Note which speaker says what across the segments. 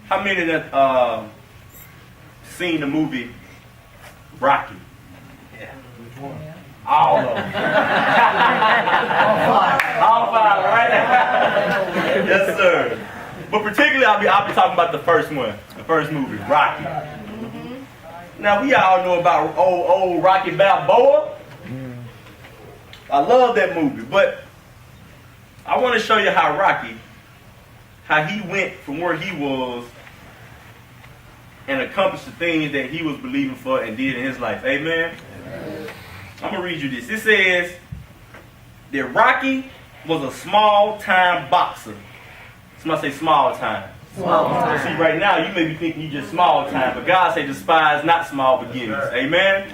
Speaker 1: How many that seen the movie Rocky? Yeah. All of them. All five, right? Yes, sir. But particularly, I'll be talking about the first one, the first movie, Rocky. Now, we all know about old Rocky Balboa. I love that movie, but I want to show you how Rocky, how he went from where he was and accomplished the things that he was believing for and did in his life. Amen? I'm going to read you this. It says that Rocky was a small-time boxer. Somebody say small time. Small time. See, right now, you may be thinking you just small time, but God say despise not small beginnings. Amen?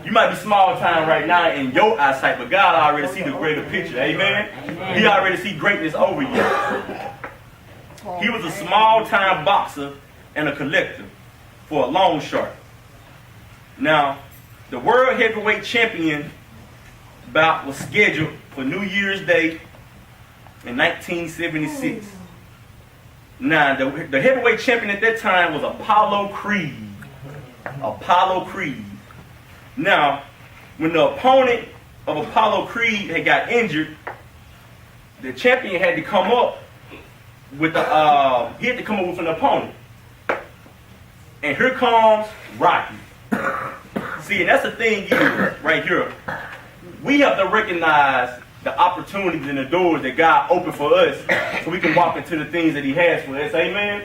Speaker 1: You might be small time right now in your eyesight, but God already see the greater picture. Amen? He already see greatness over you. He was a small-time boxer and a collector for a long shot. Now, the World Heavyweight Champion bout was scheduled for New Year's Day in 1976. Now, the heavyweight champion at that time was Apollo Creed. Apollo Creed. Now, when the opponent of Apollo Creed had got injured, the champion had to come up with an opponent. And here comes Rocky. See, and that's the thing here, right here. We have to recognize the opportunities and the doors that God opened for us so we can walk into the things that he has for us. Amen?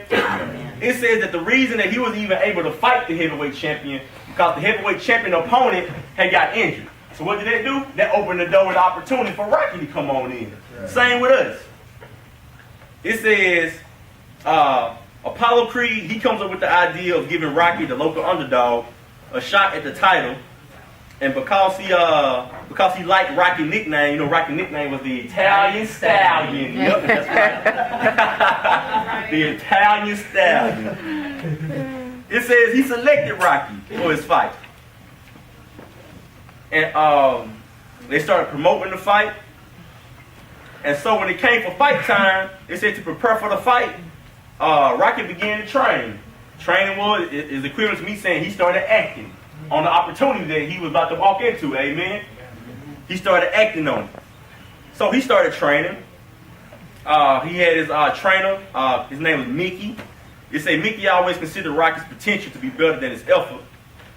Speaker 1: It says that the reason that he was even able to fight the heavyweight champion because the heavyweight champion opponent had got injured. So what did that do? That opened the door with the opportunity for Rocky to come on in. Same with us. It says Apollo Creed, he comes up with the idea of giving Rocky, the local underdog, a shot at the title. And because he liked Rocky's nickname, you know, Rocky's nickname was the Italian Stallion. Yep, that's right. The Italian Stallion. It says he selected Rocky for his fight. And they started promoting the fight. And so when it came for fight time, it said to prepare for the fight, Rocky began to train. Training is equivalent to me saying he started acting on the opportunity that he was about to walk into. Amen. He started acting on it. So he started training. He had his trainer. His name was Mickey. It say Mickey always considered Rocky's potential to be better than his effort.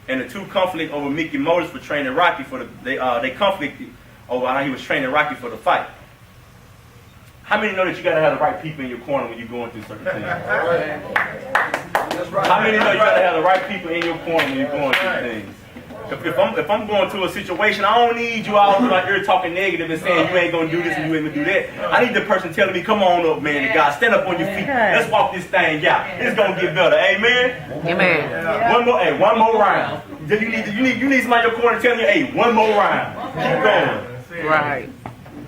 Speaker 1: And the two conflict over Mickey's motives for training Rocky they conflicted over how he was training Rocky for the fight. How many know that you got to have the right people in your corner when you're going through certain things? How many know you got to have the right people in your corner when you're going through things? If I'm going through a situation, I don't need you all in my ear talking negative and saying you ain't going to do this and you ain't going to do that. I need the person telling me, come on up, man, God, stand up on your feet. Let's walk this thing out. It's going to get better. Amen?
Speaker 2: Amen.
Speaker 1: One more round. You need somebody in your corner telling you, hey, one more round. Keep going.
Speaker 2: Right.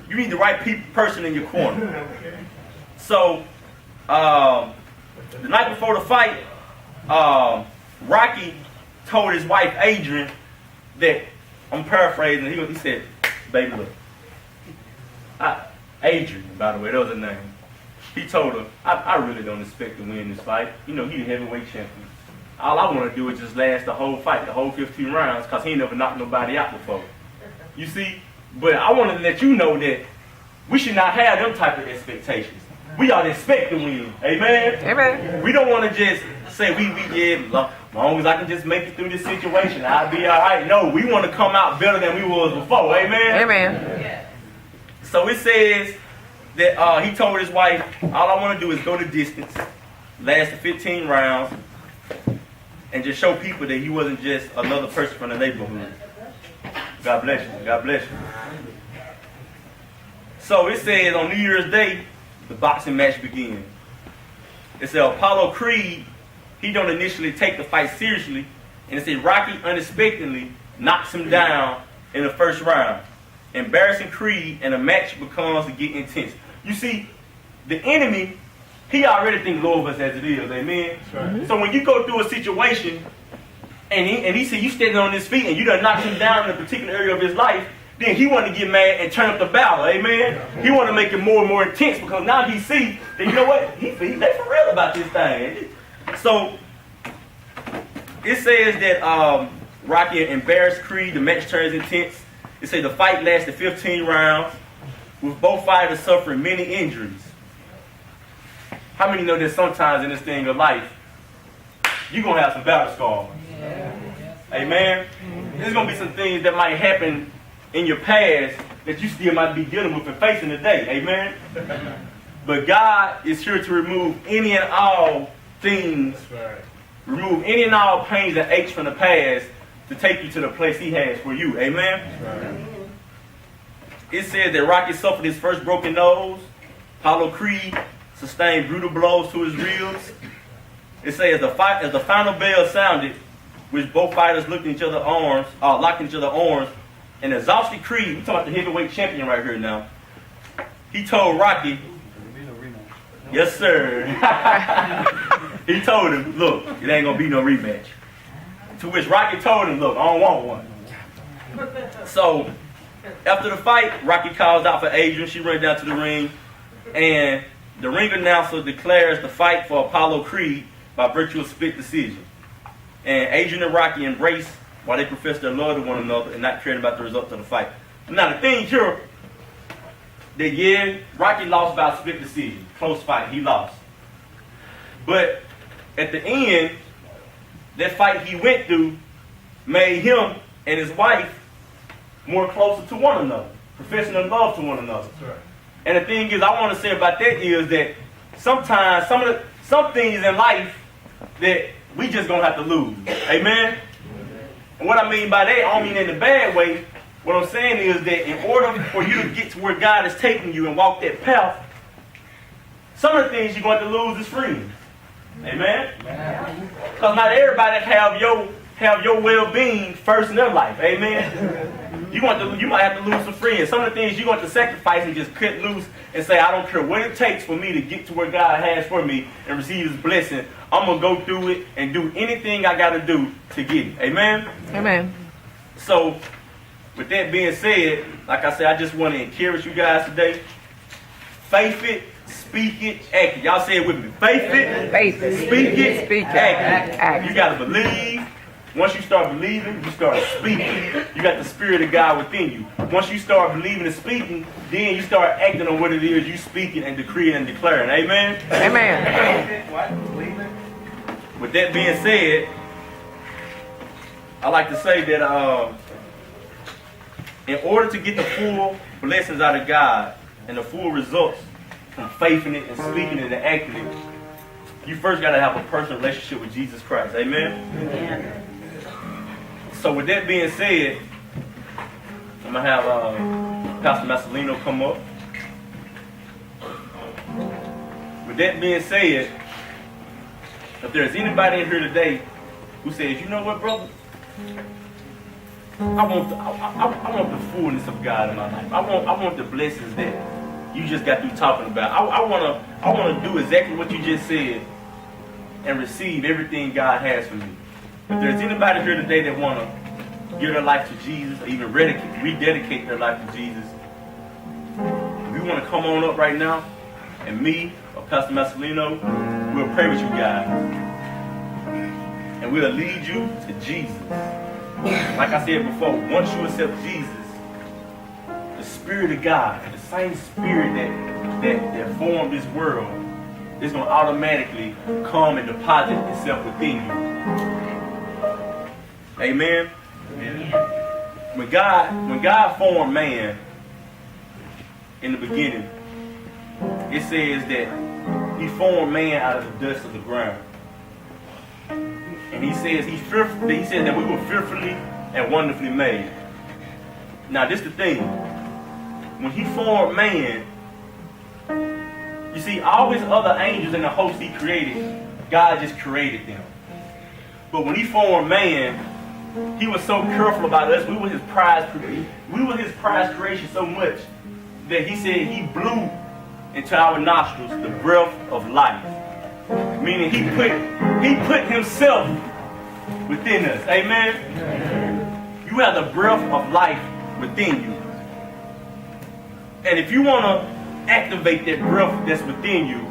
Speaker 1: You need the right person in your corner. So, the night before the fight, Rocky told his wife, Adrian, that, I'm paraphrasing, he said, baby, look. Adrian, by the way, that was her name. He told her, I really don't expect to win this fight. You know, he's the heavyweight champion. All I want to do is just last the whole fight, the whole 15 rounds, because he ain't never knocked nobody out before. You see? But I want to let you know that we should not have them type of expectations. We ought to expect to win. Amen?
Speaker 2: Amen.
Speaker 1: We don't want to just say, as long as I can just make it through this situation, I'll be all right. No, we want to come out better than we was before. Amen?
Speaker 2: Amen.
Speaker 1: So it says that he told his wife, all I want to do is go the distance, last the 15 rounds, and just show people that he wasn't just another person from the neighborhood. God bless you. God bless you. So it says on New Year's Day, the boxing match begins. It said Apollo Creed, he don't initially take the fight seriously, and it said Rocky unexpectedly knocks him down in the first round, embarrassing Creed, and the match becomes to get intense. You see, the enemy, he already thinks low of us as it is, amen? Right. So when you go through a situation, and he see you standing on his feet, and you done knocked him down in a particular area of his life, then he want to get mad and turn up the battle, amen? He want to make it more and more intense because now he see that, you know what, they for real about this thing. So, it says that Rocky embarrassed Creed, the match turns intense. It says the fight lasted 15 rounds, with both fighters suffering many injuries. How many know that sometimes in this thing of life, you're going to have some battle scars? Amen? There's going to be some things that might happen in your past that you still might be dealing with and facing today. Amen? But God is here to remove any and all things, remove any and all pains and aches from the past to take you to the place He has for you. Amen? It says that Rocky suffered his first broken nose. Apollo Creed sustained brutal blows to his ribs. It says as the final bell sounded, which both fighters looked in each other's arms, locked in each other's arms, and exhausted Creed, we're talking about the heavyweight champion right here now, he told Rocky, yes sir. He told him, look, it ain't gonna be no rematch. To which Rocky told him, look, I don't want one. So, after the fight, Rocky calls out for Adrian. She runs down to the ring, and the ring announcer declares the fight for Apollo Creed by virtue of split decision. And Adrian and Rocky embrace while they profess their love to one another and not caring about the results of the fight. Now, the thing here, that Rocky lost by a split decision. Close fight, he lost. But at the end, that fight he went through made him and his wife more closer to one another, professing their love to one another. Right. And the thing is, I want to say about that is that sometimes some things in life that we just gonna have to lose. Amen? And what I mean by that, I don't mean in a bad way. What I'm saying is that in order for you to get to where God is taking you and walk that path, some of the things you're going to lose is friends. Amen? Because not everybody have your well-being first in their life. Amen? You might have to lose some friends. Some of the things you're going to sacrifice and just cut loose and say, I don't care what it takes for me to get to where God has for me and receive His blessing. I'm going to go through it and do anything I got to do to get it. Amen?
Speaker 2: Amen.
Speaker 1: So, with that being said, like I said, I just want to encourage you guys today. Faith it, speak it, act it. Y'all say it with me. Faith it, speak it, act it. You got to believe. Once you start believing, you start speaking. You got the Spirit of God within you. Once you start believing and speaking, then you start acting on what it is you speaking and decreeing and declaring. Amen?
Speaker 2: Amen.
Speaker 1: With that being said, I like to say that in order to get the full blessings out of God and the full results from faith in it and speaking it and acting it, you first got to have a personal relationship with Jesus Christ. Amen? Amen. So with that being said, I'm going to have Pastor Marcelino come up. With that being said, if there's anybody in here today who says, you know what, brother? I want the fullness of God in my life. I want the blessings that you just got through talking about. I want to do exactly what you just said and receive everything God has for me. If there's anybody here today that want to give their life to Jesus or even rededicate their life to Jesus, if you want to come on up right now, and me or Pastor Marcelino, we'll pray with you guys. And we'll lead you to Jesus. Like I said before, once you accept Jesus, the Spirit of God, the same Spirit that formed this world, is going to automatically come and deposit itself within you. Amen? Amen. When God formed man in the beginning, it says that He formed man out of the dust of the ground. And He says He said that we were fearfully and wonderfully made. Now this is the thing. When He formed man, you see, all His other angels and the hosts He created, God just created them. But when He formed man, He was so careful about us. We were His prized creation so much that He said He blew into our nostrils the breath of life. Meaning He put Himself within us. Amen? You have the breath of life within you. And if you want to activate that breath that's within you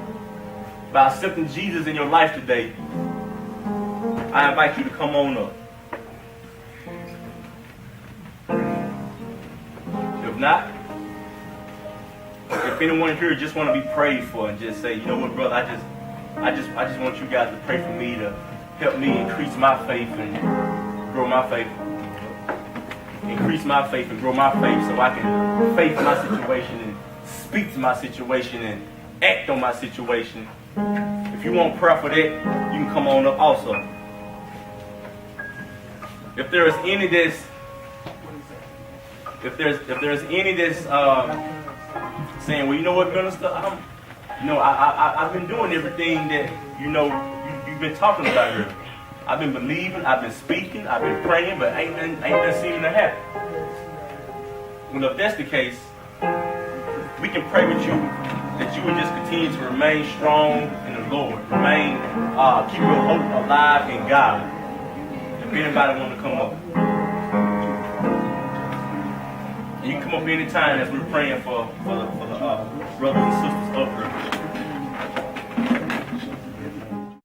Speaker 1: by accepting Jesus in your life today, I invite you to come on up. If not, if anyone here just want to be prayed for and just say, you know what, brother, I just want you guys to pray for me to help me increase my faith and grow my faith. Increase my faith and grow my faith so I can face my situation and speak to my situation and act on my situation. If you want prayer for that, you can come on up also. If there is any that's saying, well, you know what, minister, I've been doing everything that you've been talking about here. I've been believing, I've been speaking, I've been praying, but ain't that seeming to happen. Well, if that's the case, we can pray with you that you would just continue to remain strong in the Lord, keep your hope alive in God. If anybody want to come up, and you can come up anytime as we're praying for the brothers and sisters up here.